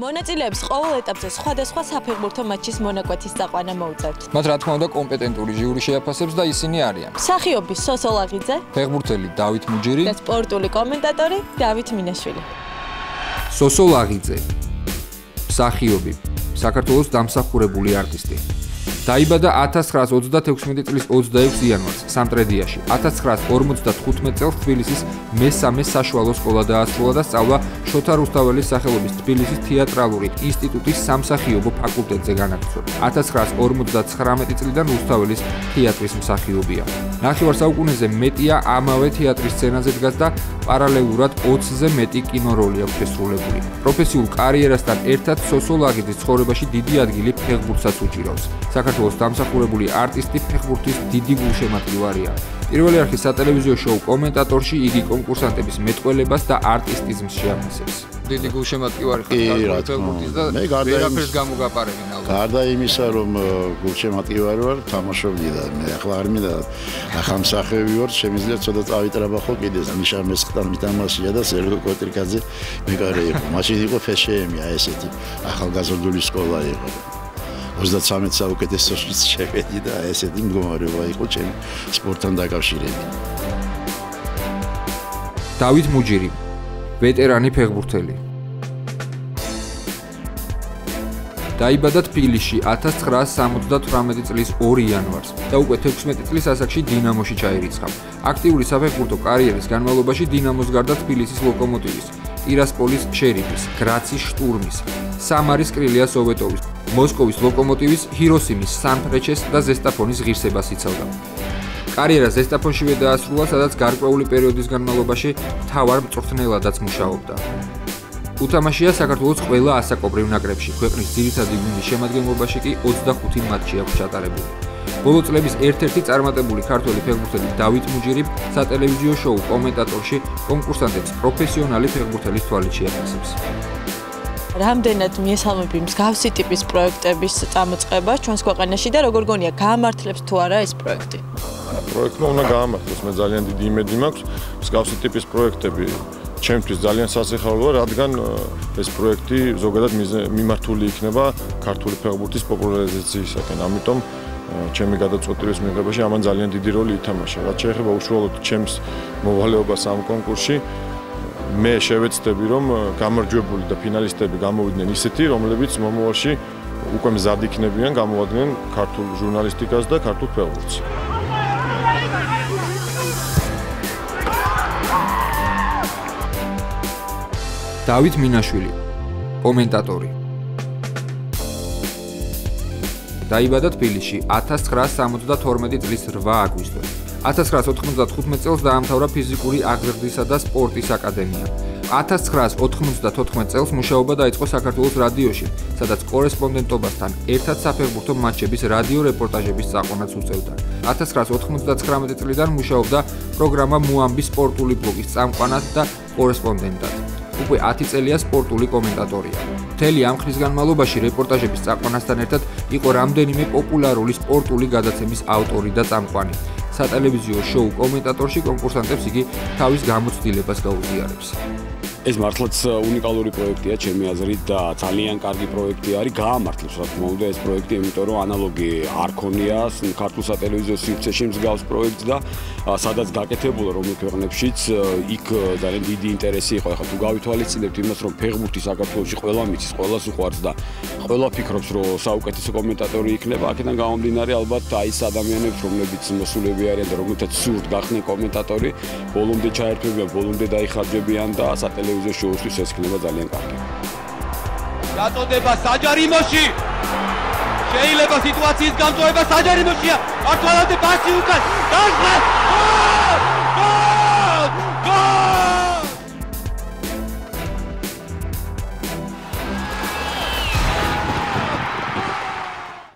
მონაწილეებს ყოველ ეტაპზე სხვადასხვა საფეხბურთო მატჩის მონაკვეთის წაყვანა მოუწევთ. მათ რა თქმა უნდა კომპეტენტური ჟიური შეაფასებს და ისინი არიან. მსახიობი სოსო ლაღიძე, ფეხბურთელი დავით მუჯირი და სპორტული კომენტატორი დავით მინაშვილი. სოსო ლაღიძე, მსახიობი, საქართველოს დამსახურებული არტისტი. დაიბადა 1936 წლის 26 იანვარს სამტრედიაში. 1955 წელს თბილისის მესამე საშუალო სკოლა დაასრულა და სწავლა შოთა რუსთაველის სახელობის თბილისის თეატრალური ინსტიტუტის სამსახიობო ფაკულტეტზე განაგრძო. 1959 წლიდან რუსთაველის თეატრის მსახიობია. ნახევარ საუკუნეზე მეტია ამავე თეატრის სცენაზე დგას და პარალელურად 20-ზე მეტი კინოროლი აქვს შესრულებული. პროფესიულ კარიერასთან ერთად სოსო ლაღიძის ცხოვრებაში დიდი ადგილი ფეხბურთსაც უჭირავს. საქართველოს დამსახურებული არტისტი ფეხბურთის დიდი გულშემატკივარია. პირველი არხის სატელევიზიო შოუ კომენტატორში იგი კონკურსანტების მეტყველებას და არტისტიზმს შეაფასებს. დიდი გულშემატკივარი ხარ ფეხბურთის და ვერაფერს გამოგაპარებინ ალბათ. გარდა იმისა, რომ გულშემატკივარი ვარ, თამაშობდი და მე ახლა არ მინდა ახლა მსახიობი ვარ, შემიძლია ცოტა წავიტრაბახო კიდეც. ნიშა მესხთან მითამაშია და სერგო კოტრიკაძე მეკარე იყო. მაშინ იყო ფშმ-ი, აი ესეთი ახალგაზრდული სკოლა იყო. 33 საუკეთესოშიც შევედი და ესეთი მდგომარეობა იყო ჩემი სპორტთან დაკავშირებით. დავით მუჯირი, ვეტერანი ფეხბურთელი. დაიბადა თბილისში 1978 წლის 2 იანვარს და უკვე 16 წლის ასაკში დინამოში ჩაირიცხა. აქტიური საფეხბურთო კარიერის განმავლობაში დინამოს გარდა თბილისის ლოკომოტივის, ტირასპოლის შერიფის, გრაცის შტურმის, სამარის კრილია სოვეტოვის, მოსკოვის ლოკომოტივის, ჰიროსიმის, სანფრეჩეს და ზესტაფონის ღირსებას იცავდა. კარიერა ზესტაფონშივე დაასრულა, სადაც გარკვეული პერიოდის განმავლობაში მთავარ მწვრთნელადაც მუშაობდა. უთამაშია საქართველოს ყველა ასაკობრივ ნაკრებში, ქვეყნის ძირითადი გუნდის შემადგენლობაში კი 25 მატჩი აქვს ჩატარებული. ბოლო წლების ერთ-ერთი წარმატებული ქართველი ფეხბურთელი დავით მუჯირი სატელევიზიო შოუ კომენტატორში კონკურსანტებს პროფესიონალი ფეხბურთელის თვალით შეაფასებს. რამდენად მიესალმები მსგავსი ტიპის პროექტების წამოწყება ჩვენს ქვეყანაში და როგორ გონია გაამართლებს თუ არა ეს პროექტი? პროექტმა უნდა გაამართლოს, მე ძალიან დიდი იმედი მაქვს. მსგავსი ტიპის პროექტები ჩემთვის ძალიან სასიხარულოა, რადგან ეს პროექტი ზოგადად მიმართული იქნება ქართული ფეხბურთის პოპულარიზაციისაკენ. ამიტომ ჩემი გადაწყვეტილების მიღებაში ამან ძალიან დიდი როლი ითამაშა. რაც შეეხება უშუალოდ ჩემს მოვალეობას ამ კონკურსში, მე შევეცდები, რომ გამარჯვებული და ფინალისტები გამოვიდნენ ისეთი, რომლებიც მომავალში უკვე მზად იქნებიან გამოვადგნენ ქართულ ჟურნალისტიკას და ქართულ ფეხბურთს. დავით მინაშვილი, კომენტატორი. დაიბადა თბილისში 1972 წლის 8 აგვისტოს. 1995 წელს დაამთავრა ფიზიკური აღზრდისა და სპორტის აკადემია. 1994 წელს მუშაობა დაიწყო საქართველოს რადიოში, სადაც კორესპონდენტობასთან ერთად საფეხბურთო მატჩების რადიო რეპორტაჟების წაყვანაც უწევდა. 1999 წლიდან მუშაობდა პროგრამა „მოამბი“ სპორტული ბლოგის წამყვანად და კორესპონდენტად. უკვე 10 წელია სპორტული კომენტატორია. მთელი ამ ხნის განმავლობაში რეპორტაჟების წაყვანასთან ერთად იყო რამდენიმე პოპულარული სპორტული გადაცემის ავტორი და წამყვანი. სატელევიზიო შოუ კომენტატორში კონკურსანტებს იგი თავის გამოცდილებას გაუზიარებს. ეს მართლაც უნიკალური პროექტია ჩემი აზრით და ძალიან კარგი პროექტი არის. გაამართლებს რა თქმა უნდა ეს პროექტი, იმიტომ რომ ანალოგი არ ქონია ქართულ სატელევიზიო სივრცეში მსგავს პროექტს და სადაც გაკეთებულა რომელ ქვეყნებშიც იქ ძალიან დიდი ინტერესი იყო. ახლა თუ გავითვალისწინებთ იმას, რომ ფეხბურთი საქართველოში ყველა მიცის, ყველას უყვარს და ყველა ფიქრობს, რომ საუკეთესო კომენტატორი იქნება, აქედან გამომდინარე ალბათ აი ეს ადამიანებს, რომლებიც მოსულები არიან და რომელთაც სურთ გახდნენ კომენტატორი, ბოლომდე ჩაერთვებიან, ბოლომდე დაიხარჯებიან და სატელევიზიო შოუსთვის ეს იქნება ძალიან კარგი. დაწოდება საჯარიმოში. შეიძლება სიტუაციის გამწვევა საჯარიმოშია. ართვალამდე ბასი უკან. დაჟღა